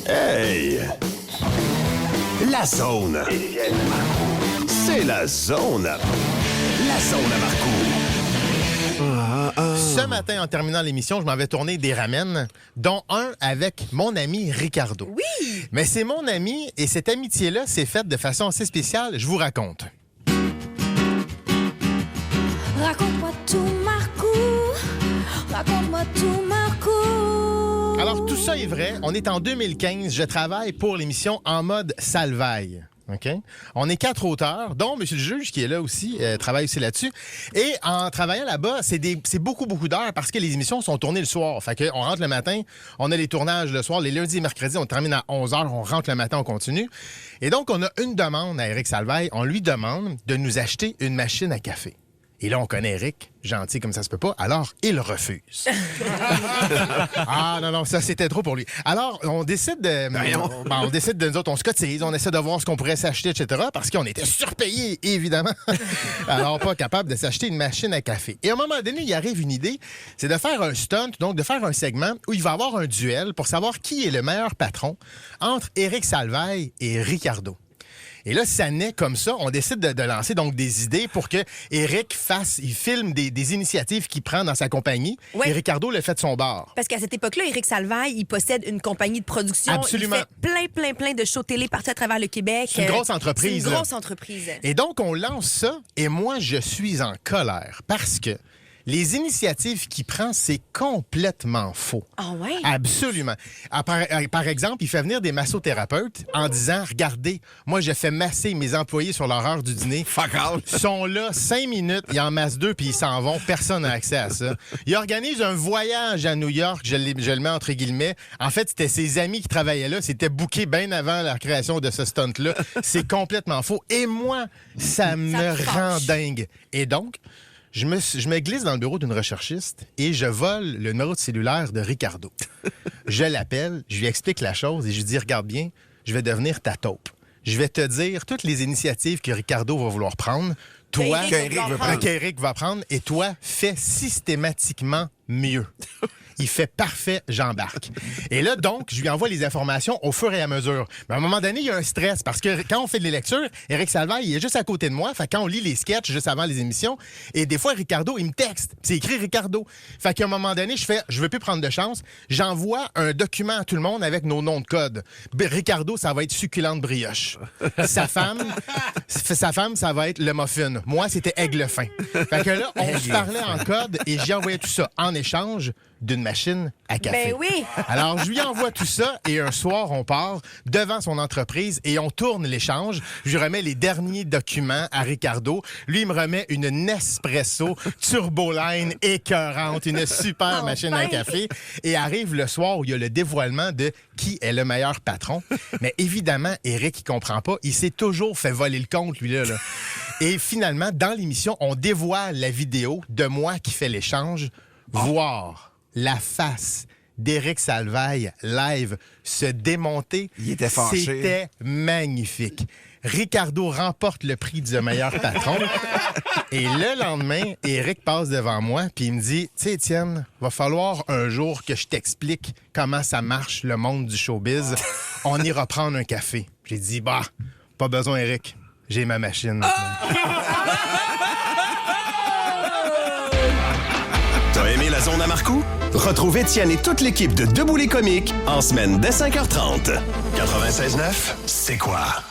Hey! La zone! C'est la zone! La zone à Marcoux! Ce matin, en terminant l'émission, je m'en vais tourner des ramen, dont un avec mon ami Ricardo. Oui! Mais c'est mon ami, et cette amitié-là s'est faite de façon assez spéciale. Je vous raconte. Raconte-moi tout, Marcoux. Raconte-moi tout, Marcoux. Alors, tout ça est vrai. On est en 2015. Je travaille pour l'émission En mode Salvaille. OK? On est 4 auteurs, dont M. le juge, qui est là aussi, travaille aussi là-dessus. Et en travaillant là-bas, c'est beaucoup d'heures parce que les émissions sont tournées le soir. Fait qu'on rentre le matin, on a les tournages le soir. Les lundis et mercredis, on termine à 11h, on rentre le matin, on continue. Et donc, on a une demande à Éric Salvaille. On lui demande de nous acheter une machine à café. Et là, on connaît Éric, gentil comme ça se peut pas, alors il refuse. Ah non, ça c'était trop pour lui. Alors, on décide de... on décide de nous autres, on se cotise, on essaie de voir ce qu'on pourrait s'acheter, etc., parce qu'on était surpayés, évidemment. Alors, pas capable de s'acheter une machine à café. Et à un moment donné, il arrive une idée, c'est de faire un stunt, donc de faire un segment où il va y avoir un duel pour savoir qui est le meilleur patron entre Éric Salvaille et Ricardo. Et là, ça naît comme ça. On décide de lancer donc des idées pour que Éric filme des initiatives qu'il prend dans sa compagnie. Ouais. Et Ricardo le fait de son bord. Parce qu'à cette époque-là, Éric Salvaille, il possède une compagnie de production. Absolument. Il fait plein de shows télé partout à travers le Québec. C'est une grosse entreprise. C'est une grosse entreprise. Et donc, on lance ça. Et moi, je suis en colère parce que les initiatives qu'il prend, c'est complètement faux. Ah ouais? Absolument. Par exemple, il fait venir des massothérapeutes en disant, regardez, moi, je fais masser mes employés sur leur heure du dîner. Fuck all. Ils sont là 5 minutes, ils en massent 2 puis ils s'en vont. Personne n'a accès à ça. Il organise un voyage à New York, je le mets entre guillemets. En fait, c'était ses amis qui travaillaient là. C'était booké bien avant la création de ce stunt-là. C'est complètement faux. Et moi, ça me rend dingue. Et donc, je me glisse dans le bureau d'une recherchiste et je vole le numéro de cellulaire de Ricardo. Je l'appelle, je lui explique la chose et je lui dis, regarde bien, je vais devenir ta taupe. Je vais te dire toutes les initiatives que Ricardo va vouloir prendre. Toi, qu'Éric va prendre. Et toi, fais systématiquement mieux. Il fait parfait, j'embarque. Et là, donc, je lui envoie les informations au fur et à mesure. Mais à un moment donné, il y a un stress parce que quand on fait des lectures, Éric Salvaille, il est juste à côté de moi. Fait quand on lit les sketchs juste avant les émissions, et des fois, Ricardo, il me texte. C'est écrit Ricardo. Fait qu'à un moment donné, je veux plus prendre de chance. J'envoie un document à tout le monde avec nos noms de code. Ricardo, ça va être succulente brioche. Sa femme, ça va être le muffin. Moi, c'était aigle fin. Fait que là, on se parlait en code et j'y envoyais tout ça en échange d'une machine à café. Ben oui! Alors, je lui envoie tout ça et un soir, on part devant son entreprise et on tourne l'échange. Je lui remets les derniers documents à Ricardo. Lui, il me remet une Nespresso Turboline écœurante, une super machine à café. Et arrive le soir où il y a le dévoilement de qui est le meilleur patron. Mais évidemment, Éric, il comprend pas. Il s'est toujours fait voler le compte, lui-là. Là. Et finalement, dans l'émission, on dévoile la vidéo de moi qui fais l'échange. Voir la face d'Éric Salvaille live se démonter. Il était fâché. C'était magnifique. Ricardo remporte le prix du meilleur patron. Et le lendemain, Éric passe devant moi puis il me dit, tu sais, Étienne, va falloir un jour que je t'explique comment ça marche le monde du showbiz. On ira prendre un café. J'ai dit, pas besoin, Éric. J'ai ma machine. T'as aimé la zone à Marcoux? Retrouve Étienne et toute l'équipe de Debout les comiques en semaine dès 5h30. 96.9, c'est quoi?